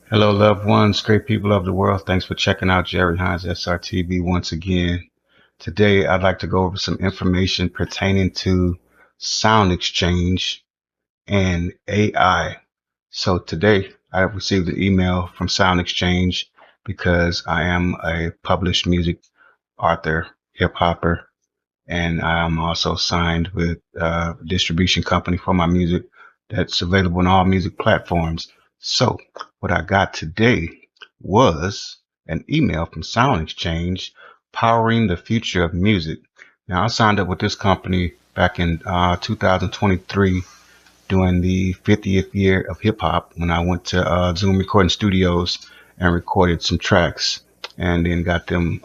Hello, loved ones, great people of the world. Thanks for checking out Jerry Hines SRTV once again. Today, I'd like to go over some information pertaining to SoundExchange and AI. So today, I have received an email from SoundExchange because I am a published music author, hip hopper, and I'm also signed with a distribution company for my music that's available on all music platforms. So what I got today was an email from SoundExchange powering the future of music. Now I signed up with this company back in 2023 during the 50th year of hip hop when I went to Zoom Recording Studios and recorded some tracks and then got them,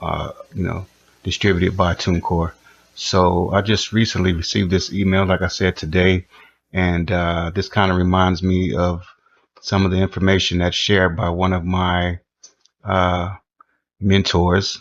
distributed by TuneCore. So I just recently received this email, like I said today, and this kind of reminds me of some of the information that's shared by one of my uh, mentors.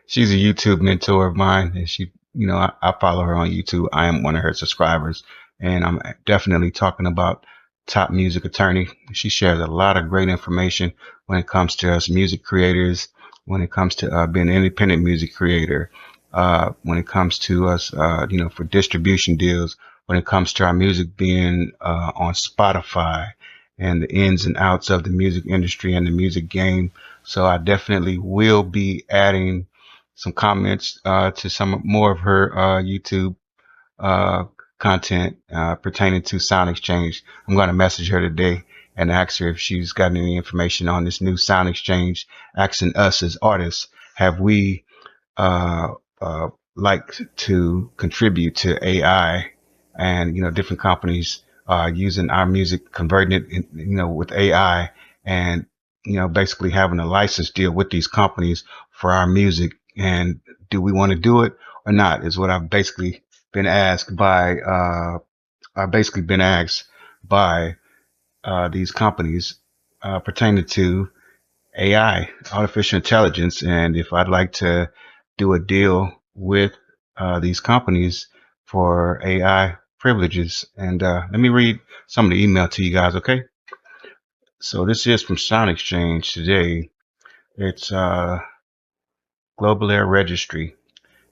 She's a YouTube mentor of mine, and I follow her on YouTube. I am one of her subscribers, and I'm definitely talking about Top Music Attorney. She shares a lot of great information when it comes to us music creators, when it comes to being an independent music creator, when it comes to us, for distribution deals, when it comes to our music being on Spotify and the ins and outs of the music industry and the music game. So I definitely will be adding some comments to some more of her YouTube uh, content pertaining to Sound Exchange. I'm going to message her today and ask her if she's got any information on this new Sound Exchange, asking us as artists, have we uh, like to contribute to AI and, different companies using our music, converting it, with AI and, basically having a license deal with these companies for our music. And do we want to do it or not is what I've basically been asked by, these companies pertaining to AI, artificial intelligence, and if I'd like to do a deal with these companies for AI privileges. And let me read some of the email to you guys, okay? So this is from Sound Exchange today. It's Global Air Registry.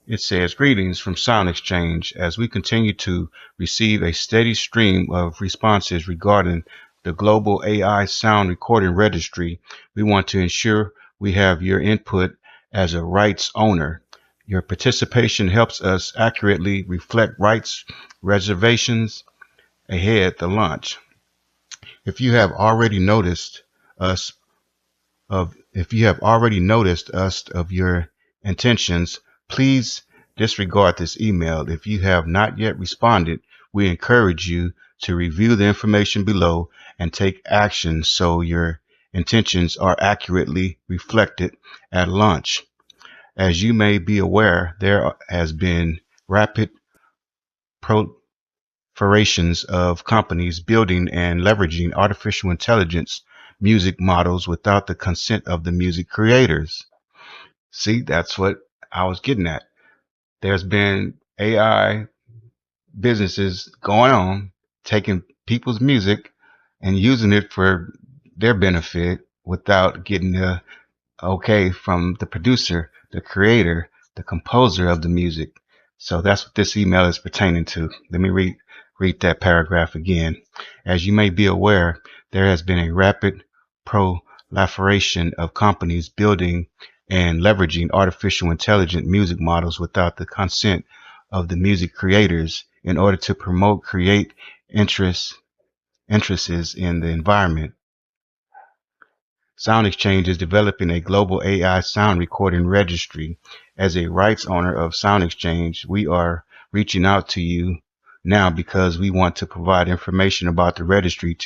It says, greetings from SoundExchange. As we continue to receive a steady stream of responses regarding the global AI sound recording registry, we want to ensure we have your input as a rights owner. Your participation helps us accurately reflect rights reservations ahead the launch. If you have already noticed us if you have already noticed us of your intentions, please disregard this email. If you have not yet responded, we encourage you to review the information below and take action so your intentions are accurately reflected at launch. As you may be aware, there has been rapid proliferations of companies building and leveraging artificial intelligence music models without the consent of the music creators. See, that's what I was getting at. There's been AI businesses going on, taking people's music and using it for their benefit without getting the okay from the producer, the creator, the composer of the music. So that's what this email is pertaining to. Let me read that paragraph again. As you may be aware, there has been a rapid proliferation of companies building and leveraging artificial intelligent music models without the consent of the music creators in order to promote create interests in the environment. SoundExchange is developing a global AI sound recording registry. As a rights owner of SoundExchange, we are reaching out to you now because we want to provide information about the registry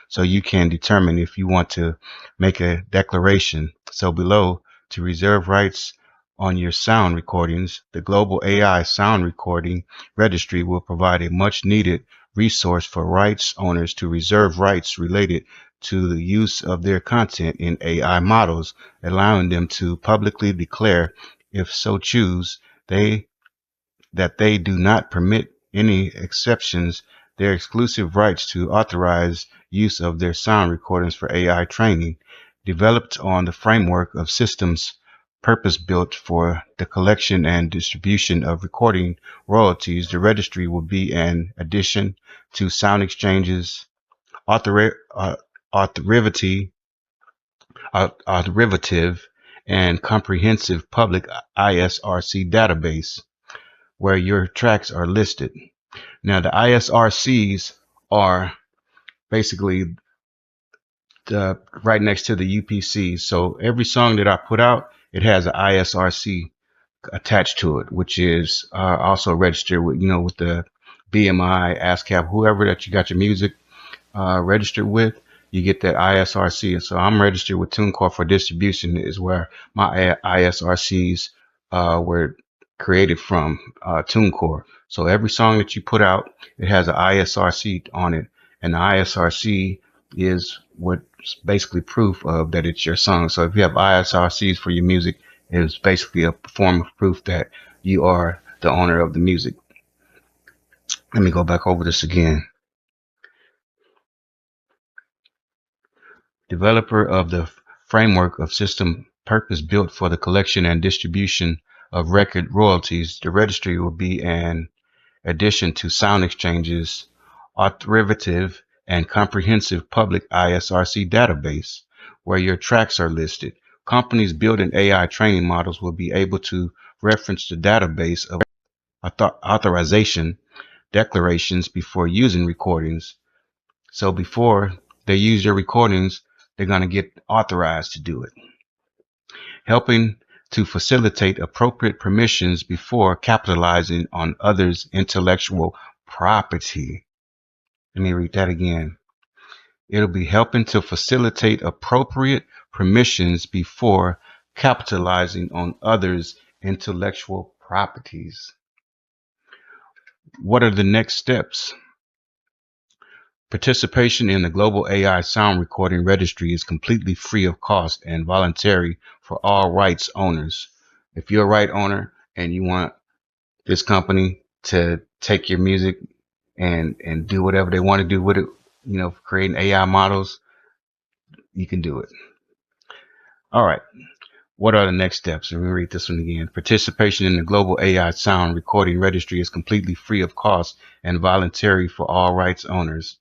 so you can determine if you want to make a declaration. So below, to reserve rights on your sound recordings, the Global AI Sound Recording Registry will provide a much needed resource for rights owners to reserve rights related to the use of their content in AI models, allowing them to publicly declare, if so choose, that they do not permit any exceptions their exclusive rights to authorize use of their sound recordings for AI training, developed on the framework of systems purpose-built for the collection and distribution of recording royalties. The registry will be an addition to SoundExchange's authoritative derivative and comprehensive public ISRC database where your tracks are listed. Now, the ISRCs are basically right next to the UPCs. So every song that I put out, it has an ISRC attached to it, which is also registered with, with the BMI, ASCAP, whoever that you got your music registered with, you get that ISRC. And so I'm registered with TuneCore for distribution is where my ISRCs were created from, TuneCore. So every song that you put out, it has an ISRC on it, and the ISRC is what's basically proof of that it's your song. So if you have ISRCs for your music, it's basically a form of proof that you are the owner of the music. Let me go back over this again. Developer of the framework of system purpose-built for the collection and distribution of record royalties, the registry will be an addition to SoundExchange's authoritative and comprehensive public ISRC database, where your tracks are listed. Companies building AI training models will be able to reference the database of authorization declarations before using recordings. So before they use your recordings, they're going to get authorized to do it, helping to facilitate appropriate permissions before capitalizing on others' intellectual property. Let me read that again. It'll be helping to facilitate appropriate permissions before capitalizing on others' intellectual properties. What are the next steps? Participation in the Global AI Sound Recording Registry is completely free of cost and voluntary for all rights owners. If you're a right owner and you want this company to take your music and do whatever they want to do with it, creating AI models, you can do it. All right. What are the next steps? Let me read this one again. Participation in the Global AI Sound Recording Registry is completely free of cost and voluntary for all rights owners.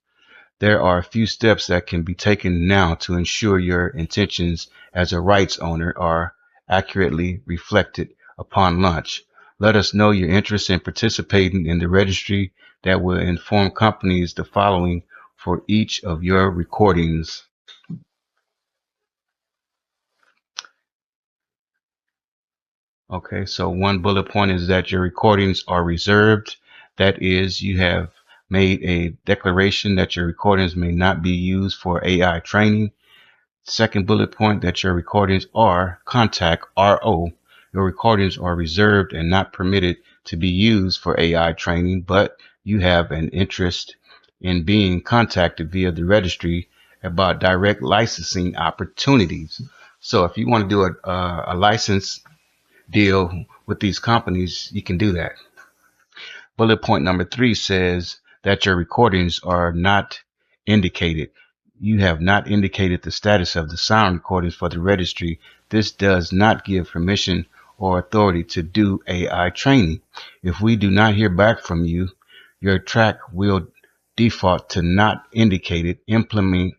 There are a few steps that can be taken now to ensure your intentions as a rights owner are accurately reflected upon launch. Let us know your interest in participating in the registry that will inform companies the following for each of your recordings. Okay, so one bullet point is that your recordings are reserved. That is, you have made a declaration that your recordings may not be used for AI training. Second bullet point, that your recordings are contact RO. Your recordings are reserved and not permitted to be used for AI training, but you have an interest in being contacted via the registry about direct licensing opportunities. So if you want to do a license deal with these companies, you can do that. Bullet point number 3 says that your recordings are not indicated. You have not indicated the status of the sound recordings for the registry. This does not give permission or authority to do AI training. If we do not hear back from you, your track will default to not indicated, implying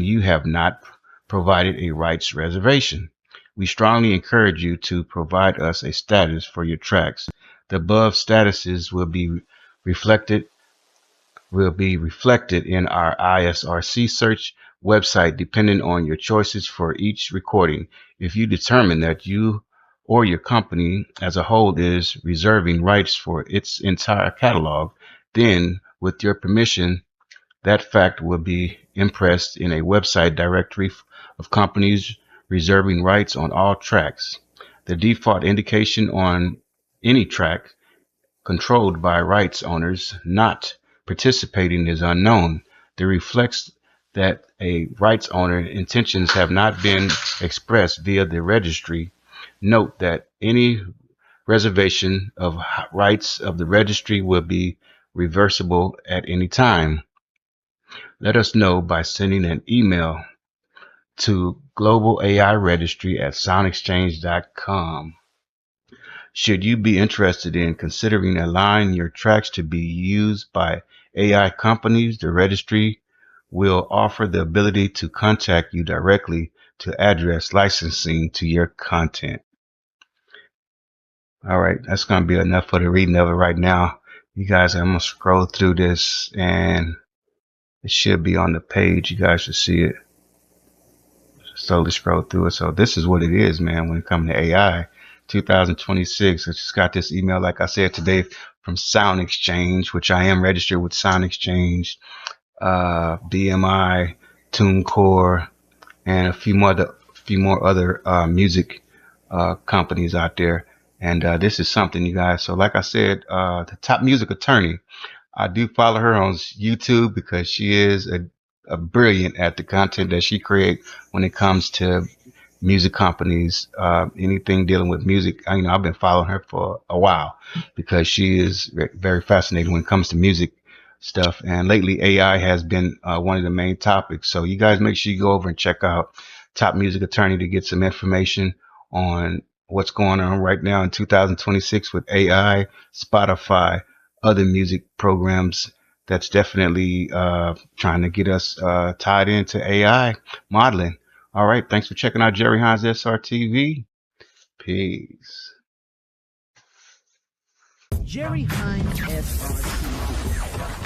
you have not provided a rights reservation. We strongly encourage you to provide us a status for your tracks. The above statuses will be reflected in our ISRC search website depending on your choices for each recording. If you determine that you or your company as a whole is reserving rights for its entire catalog, then with your permission, that fact will be impressed in a website directory of companies reserving rights on all tracks. The default indication on any track controlled by rights owners not participating is unknown. This reflects that a rights owner intentions have not been expressed via the registry. Note that any reservation of rights of the registry will be reversible at any time. Let us know by sending an email to Global AI Registry at SoundExchange.com. Should you be interested in considering allowing your tracks to be used by AI companies, the registry will offer the ability to contact you directly to address licensing to your content. All right, that's going to be enough for the reading of it right now. You guys, I'm going to scroll through this and it should be on the page. You guys should see it. Slowly scroll through it. So this is what it is, man, when it comes to AI 2026. I just got this email, like I said, today from SoundExchange, which I am registered with SoundExchange, BMI, TuneCore, and a few more other music companies out there. And this is something, you guys. So like I said, the top music attorney, I do follow her on YouTube because she is a brilliant at the content that she creates when it comes to music companies, anything dealing with music. I've been following her for a while because she is very fascinating when it comes to music stuff. And lately, AI has been one of the main topics. So you guys make sure you go over and check out Top Music Attorney to get some information on what's going on right now in 2026 with AI, Spotify, other music programs. That's definitely trying to get us tied into AI modeling. All right. Thanks for checking out Jerry Hines SRTV. Peace. Jerry Hines SRT.